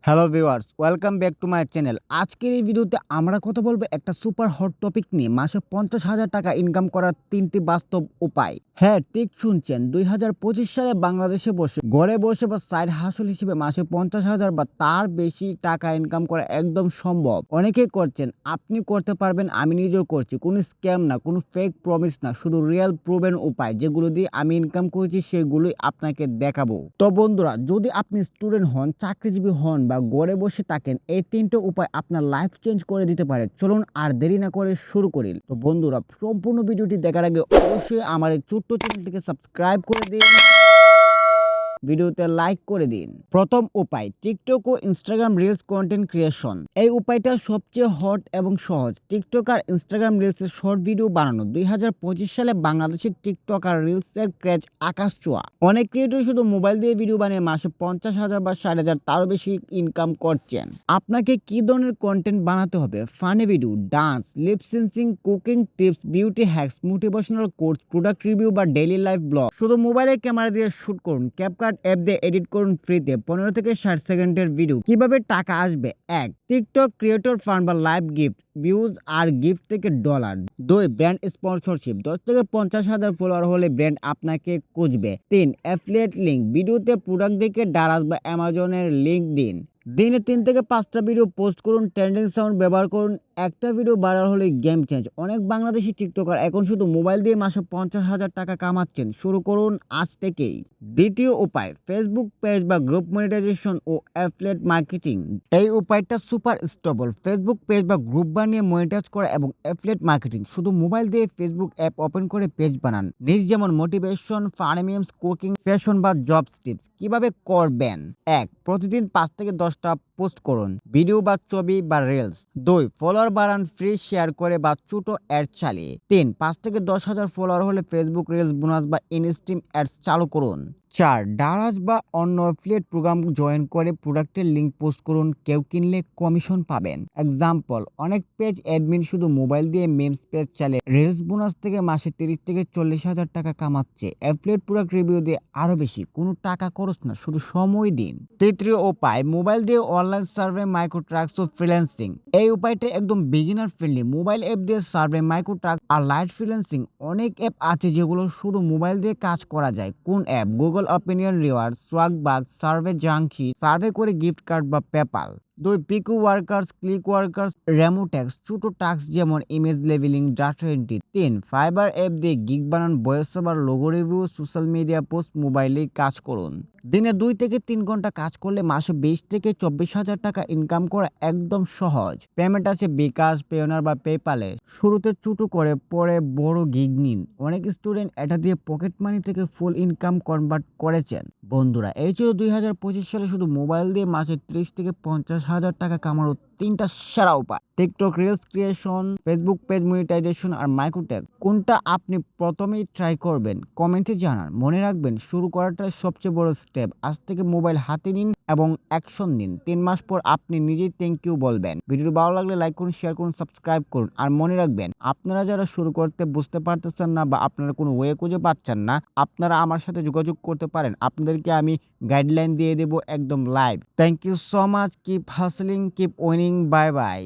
Hello viewers, welcome back to my channel. আজকের এই ভিডিওতে আমরা কথা বলবো একটা সুপার হট টপিক নিয়ে, মাসে ৫০,০০০ টাকা ইনকাম করার ৩টি বাস্তব উপায়। হ্যাঁ, ঠিক শুনছেন। ২০২৫ সালে বাংলাদেশে ঘরে বসে বা সাইড হাসল হিসেবে মাসে ৫০,০০০ বা তার বেশি টাকা ইনকাম করা একদম সম্ভব। অনেকেই করছেন, আপনি করতে পারবেন, আমি নিজেও করছি। কোনো স্ক্যাম না, কোনো ফেক প্রমিস না, শুধু রিয়েল প্রুভেন উপায় যেগুলো দিয়ে আমি ইনকাম করেছি সেগুলোই আপনাকে দেখাবো। তো বন্ধুরা, যদি আপনি স্টুডেন্ট হন, চাকরিজীবী হন বা ঘরে বসে থাকেন, এই ৩টে উপায় আপনার লাইফ চেঞ্জ করে দিতে পারে। চলুন আর দেরি না করে শুরু করি। তো বন্ধুরা, সম্পূর্ণ ভিডিওটি দেখার আগে অবশ্যই আমার এই ছোট্ট চ্যানেলটিকে সাবস্ক্রাইব করে দিন, ভিডিওতে লাইক করে দিন। প্রথম উপায়, টিকটক ও ইনস্টাগ্রাম রিলস কন্টেন্ট ক্রিয়েশন। এই উপায়টা সবচেয়ে হট এবং সহজ। টিকটক আর ইনস্টাগ্রাম রিলসের শর্ট ভিডিও বানানো। ২০২৫ সালে বাংলাদেশের টিকটক আর রিলসের ক্রেজ আকাশ ছোঁয়া। অনেক ক্রিয়েটর শুধু মোবাইল দিয়ে ভিডিও বানিয়ে মাসে ৫০,০০০ বা ৬০,০০০ তারও বেশি ইনকাম করছেন। আপনাকে কি ধরনের কন্টেন্ট বানাতে হবে? Funny video, dance, lip syncing, cooking tips, beauty hacks, motivational course, product review বা ডেইলি লাইফ ব্লগ। শুধু মোবাইলের ক্যামেরা দিয়ে শুট করুন, ক্যাপকাট অ্যাপ দিয়ে এডিট করুন ফ্রিতে। ১৫ থেকে ৬০ সেকেন্ডের ভিডিও। কিভাবে টাকা আসবে? ১. টিকটক ক্রিয়েটর ফান্ড বা লাইভ গিফট, ভিউজ আর গিফট থেকে ডলার। ২. ব্র্যান্ড স্পন্সরশিপ, ১০ থেকে ৫০,০০০ ফলোয়ার হলে ব্র্যান্ড আপনাকে খুঁজবে। ৩. অ্যাফিলিয়েট লিঙ্ক, ভিডিওতে প্রোডাক্ট দেখে ডারাস বা অ্যামাজনের লিঙ্ক দিন। দিনে ৩ থেকে ৫টা ভিডিও পোস্ট করুন, ট্রেন্ডিং সাউন্ড ব্যবহার করুন। একটা ভিডিও ভাইরাল হলে গেম চেঞ্জ। অনেক বাংলাদেশি টিকটকার এখন শুধু মোবাইল দিয়ে মাসে ৫০,০০০ টাকা কামাচ্ছেন। শুরু করুন আজ থেকেই। দ্বিতীয় উপায়, ফেসবুক পেজ বা গ্রুপ মনিটাইজেশন ও অ্যাফিলিয়েট মার্কেটিং। এই উপায়টা সুপার স্টেবল। ফেসবুক পেজ বা গ্রুপ বানিয়ে মনিটাইজ করা এবং অ্যাফিলিয়েট মার্কেটিং। শুধু মোবাইল দিয়ে ফেসবুক অ্যাপ ওপেন করে পেজ বানান। নিজ যেমন motivation, funny memes, cooking, fashion বা জবস টিপস। কিভাবে করবেন? ১. প্রতিদিন ৫ থেকে ১০টা পোস্ট করুন, ভিডিও বা ছবি বা রিলস। ২. ফলোয়ার বাড়ান ফ্রি শেয়ার করে বা ছোট অ্যাড চালিয়ে। ৩. ৫ থেকে ১০,০০০ ফলোয়ার হলে ফেসবুক রিলস বোনাস বা ইনস্ট্রিম অ্যাডস চালু করুন। ৪. ডারাজ বা অন্য অ্যাফিলিয়েট প্রোগ্রাম জয়েন করে প্রোডাক্টের লিঙ্ক পোস্ট করুন, কেউ কিনলে কমিশন পাবেন। এক্সাম্পল, অনেক পেজ অ্যাডমিন শুধু মোবাইল দিয়ে মেমস পেজ চালিয়ে রিলস বোনাস থেকে মাসে ৩০ থেকে ৪০,০০০ টাকা কামাচ্ছে। অ্যাফিলিয়েট প্রোডাক্ট রিভিউ দিয়ে আরো বেশি, কোনো টাকা খরচ না, শুধু সময় দিন। তৃতীয় উপায়, মোবাইল দিয়ে অনলাইন সার্ভে, মাইক্রো ট্রাক্স ও ফ্রিল্যান্সিং। এই উপায়টা একদম বিগিনার ফ্রেন্ডলি। মোবাইল অ্যাপ দিয়ে সার্ভে, মাইক্রো ট্রাক্স আর লাইট ফ্রিল্যান্সিং। অনেক অ্যাপ আছে যেগুলো শুধু মোবাইল দিয়ে কাজ করা যায়। কোন app? Google opinion reward, Swagbucks, survey junkie, survey করে গিফট কার্ড বা PayPal. ২. Picoworkers, click workers, Remotasks, ছোট টাস্ক যেমন image labelling, data entry. ৩. Fiverr app দিয়ে গিগ বানান, voice over, logo review, social media post, মোবাইলেই কাজ করুন। দিনে ২ থেকে ৩ ঘন্টা কাজ করলে মাসে ২০ থেকে ২৪,০০০ টাকা ইনকাম করা একদম সহজ। পেমেন্ট আছে বিকাশ, পেওনার বা পেপালে। শুরুতে ছোট করে পরে বড় গিগ নিন। অনেক স্টুডেন্ট এটা দিয়ে পকেট মানি থেকে ফুল ইনকাম কনভার্ট করেছেন। বন্ধুরা, এই ছিল ২০২৫ সালে শুধু মোবাইল দিয়ে মাসে ৩০ থেকে ৫০,০০০ টাকা কামানোর ৩টা সেরা উপায়। TikTok reels creation, Facebook page monetization আর মাইক্রোটেক। কোনটা আপনি প্রথমেই ট্রাই করবেন? কমেন্টে জানান। মনে রাখবেন, শুরু করাটাই সবচেয়ে বড় স্টেপ। আজ থেকে মোবাইল হাতে নিন এবং অ্যাকশন নিন। ৩ মাস পর আপনি নিজেই থ্যাংক ইউ বলবেন। ভিডিওটি ভালো লাগলে লাইক করুন, শেয়ার করুন, সাবস্ক্রাইব করুন। আর মনে রাখবেন, আপনারা যারা শুরু করতে বুঝতে পারতেছেন না বা আপনারা কোনো ওয়ে খুঁজে পাচ্ছেন না, আপনারা আমার সাথে যোগাযোগ করতে পারেন। আপনাদেরকে আমি গাইডলাইন দিয়ে দেব একদম live. Thank you so much. Keep hustling, keep winning. Bye by.